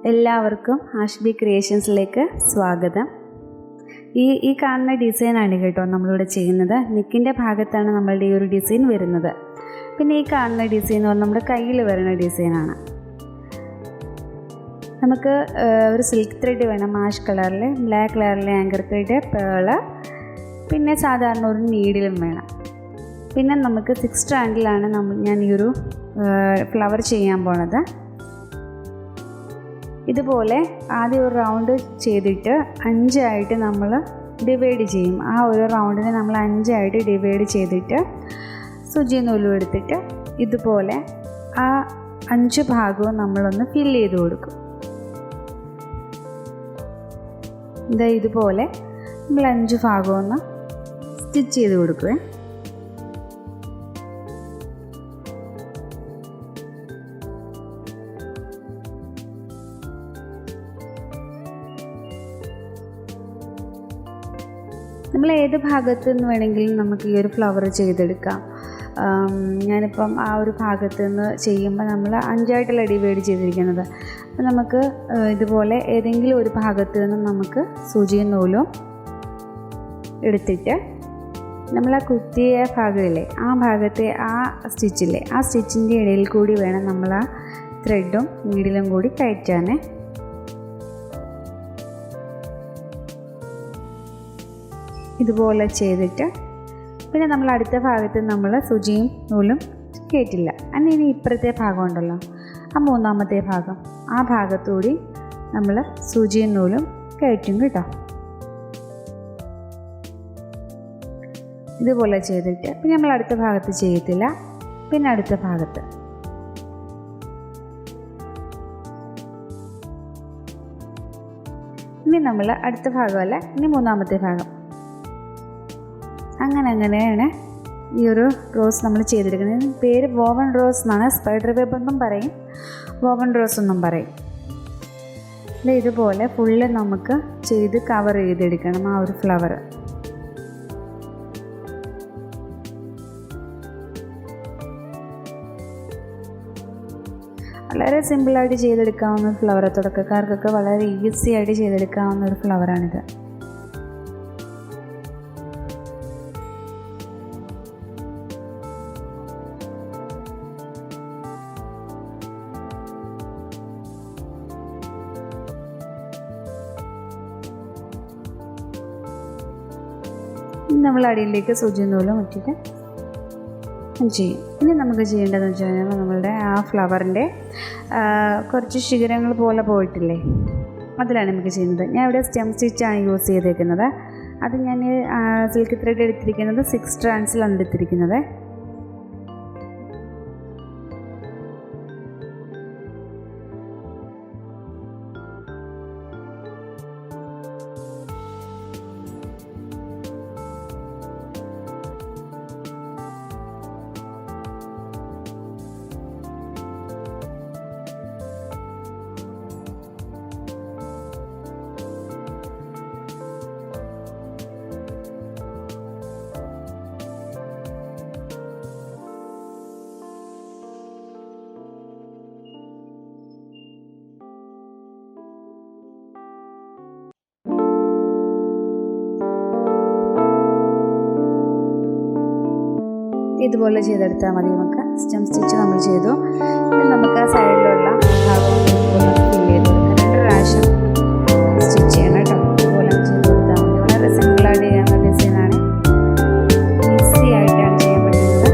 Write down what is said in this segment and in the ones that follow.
എല്ലാവർക്കും ആഷ്ബിക്രിയേഷൻസിലേക്ക് സ്വാഗതം. ഈ കാണുന്ന ഡിസൈനാണ് കേട്ടോ നമ്മളിവിടെ ചെയ്യുന്നത്. നെക്കിൻ്റെ ഭാഗത്താണ് നമ്മളുടെ ഈ ഒരു ഡിസൈൻ വരുന്നത്. പിന്നെ ഈ കാണുന്ന ഡിസൈൻ എന്ന് പറഞ്ഞാൽ നമ്മുടെ കയ്യിൽ വരുന്ന ഡിസൈനാണ്. നമുക്ക് ഒരു സിൽക്ക് ത്രെഡ് വേണം, ആഷ് കളറിൽ, ബ്ലാക്ക് കളറിലെ ആങ്കർ ത്രെഡ്, പേള്, പിന്നെ സാധാരണ ഒരു നീഡിലും വേണം. പിന്നെ നമുക്ക് 6 സ്ട്രാൻഡിലാണ് ഞാൻ ഈ ഒരു ഫ്ലവർ ചെയ്യാൻ പോണത്. ഇതുപോലെ ആദ്യം ഒരു റൗണ്ട് ചെയ്തിട്ട് 5 ആയിട്ട് നമ്മൾ ഡിവൈഡ് ചെയ്യും. ആ ഒരു റൗണ്ടിനെ നമ്മൾ 5 ആയിട്ട് ഡിവൈഡ് ചെയ്തിട്ട് സൂചി നൂലും എടുത്തിട്ട് ഇതുപോലെ ആ 5 ഭാഗവും നമ്മളൊന്ന് ഫില്ല് ചെയ്ത് കൊടുക്കും. ഇതുപോലെ നമ്മൾ 5 ഭാഗവും ഒന്ന് സ്റ്റിച്ച് ചെയ്ത് കൊടുക്കുവേ. നമ്മൾ ഏത് ഭാഗത്ത് നിന്ന് വേണമെങ്കിലും നമുക്ക് ഈ ഒരു ഫ്ലവർ ചെയ്തെടുക്കാം. ഞാനിപ്പം ആ ഒരു ഭാഗത്ത് നിന്ന് ചെയ്യുമ്പോൾ നമ്മൾ 5 ആയിട്ടല്ല ഡിവൈഡ് ചെയ്തിരിക്കുന്നത്. അപ്പം നമുക്ക് ഇതുപോലെ ഏതെങ്കിലും ഒരു ഭാഗത്ത് നിന്ന് നമുക്ക് സൂചിയും നൂലും എടുത്തിട്ട് നമ്മൾ ആ കുത്തിയ ഭാഗമില്ലേ, ആ ഭാഗത്തെ ആ സ്റ്റിച്ചില്ലേ, ആ സ്റ്റിച്ചിൻ്റെ ഇടയിൽ കൂടി വേണം നമ്മൾ ആ ത്രെഡും നീഡിലും കൂടി കയറ്റാനേ. ഇതുപോലെ ചെയ്തിട്ട് പിന്നെ നമ്മൾ അടുത്ത ഭാഗത്ത് നമ്മൾ സൂചിയും നൂലും കയറ്റില്ല. ഇനി ഇപ്പുറത്തെ ഭാഗം ഉണ്ടല്ലോ, ആ 3ാമത്തെ ഭാഗം, ആ ഭാഗത്തുകൂടി നമ്മൾ സൂചിയും നൂലും കയറ്റും കേട്ടോ. ഇതുപോലെ ചെയ്തിട്ട് പിന്നെ നമ്മൾ അടുത്ത ഭാഗത്ത് ചെയ്യത്തില്ല. പിന്നെ അടുത്ത ഭാഗത്ത് ഇനി നമ്മൾ അടുത്ത ഭാഗമല്ല, ഇനി 3ാമത്തെ ഭാഗം. അങ്ങനെയാണ് ഈ ഒരു റോസ് നമ്മൾ ചെയ്തെടുക്കുന്നത്. പേര് വോവൻ റോസ് എന്നാണ്. സ്പൈഡർ വെബ് എന്നും പറയും, വോവൻ റോസ് എന്നും പറയും. ഇതുപോലെ ഫുള്ള് നമുക്ക് ചെയ്ത് കവർ ചെയ്തെടുക്കണം ആ ഒരു ഫ്ലവർ. വളരെ സിമ്പിളായിട്ട് ചെയ്തെടുക്കാവുന്ന ഒരു ഫ്ലവർ, തുടക്കക്കാർക്കൊക്കെ വളരെ ഈസി ആയിട്ട് ചെയ്തെടുക്കാവുന്ന ഒരു ഫ്ലവറാണിത്. നമ്മൾ അടിയിലേക്ക് സൂചി നൂലും ഇട്ടിട്ട് ചെയ്യും. ഇനി നമുക്ക് ചെയ്യേണ്ടതെന്ന് വെച്ച് കഴിഞ്ഞാൽ നമ്മളുടെ ആ ഫ്ലവറിൻ്റെ കുറച്ച് ശിഖരങ്ങൾ പോലെ പോയിട്ടില്ലേ, അതിലാണ് നമുക്ക് ചെയ്യുന്നത്. ഞാൻ ഇവിടെ സ്റ്റെം സ്റ്റിച്ചാണ് യൂസ് ചെയ്തേക്കുന്നത്. അത് ഞാൻ സിൽക്ക് ത്രെഡ് എടുത്തിരിക്കുന്നത് 6 സ്ട്രാൻഡ്സിലാണ് എടുത്തിരിക്കുന്നത്. ഇതുപോലെ ചെയ്തെടുത്താൽ മതി. നമുക്ക് സ്റ്റെം സ്റ്റിച്ച് നമ്മൾ ചെയ്തു. പിന്നെ നമുക്ക് ആ സൈഡിലുള്ള ഭാഗം ഇതുപോലെ ഫില്ല് ചെയ്ത് കൊടുക്കാം. 2 പ്രാവശ്യം സ്റ്റിച്ച് ചെയ്യണം കേട്ടോ. ഇതുപോലെ ചെയ്ത് കൊടുത്താൽ മതി. വളരെ സിമ്പിളായിട്ട് ചെയ്യാവുന്ന ഡിസൈനാണ്. ഈസി ആയിട്ടാണ് ചെയ്യാൻ പറ്റുന്നത്.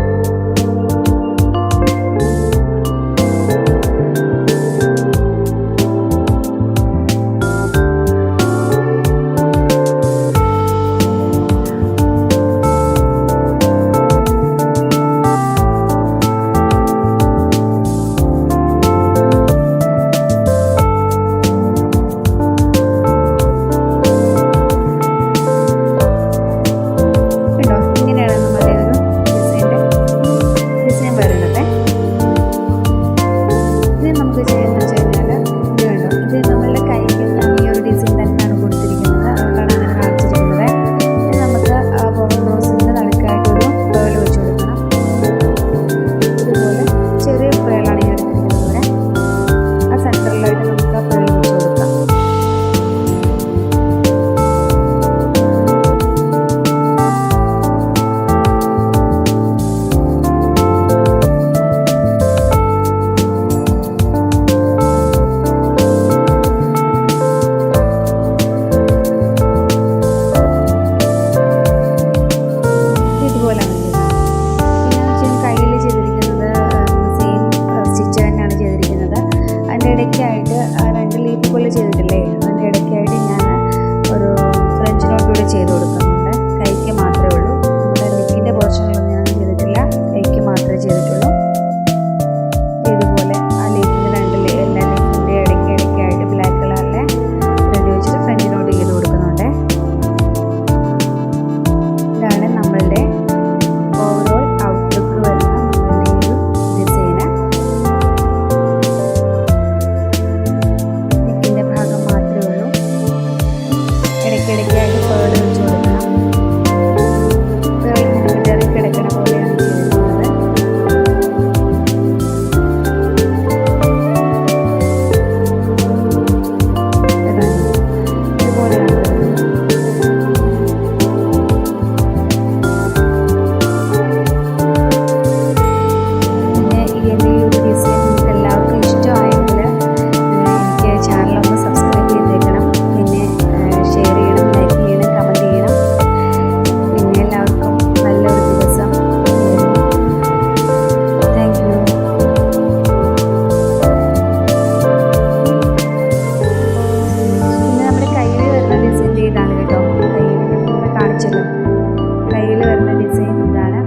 കയ്യിൽ വരുന്ന ഡിസൈൻ ഇതാണ്.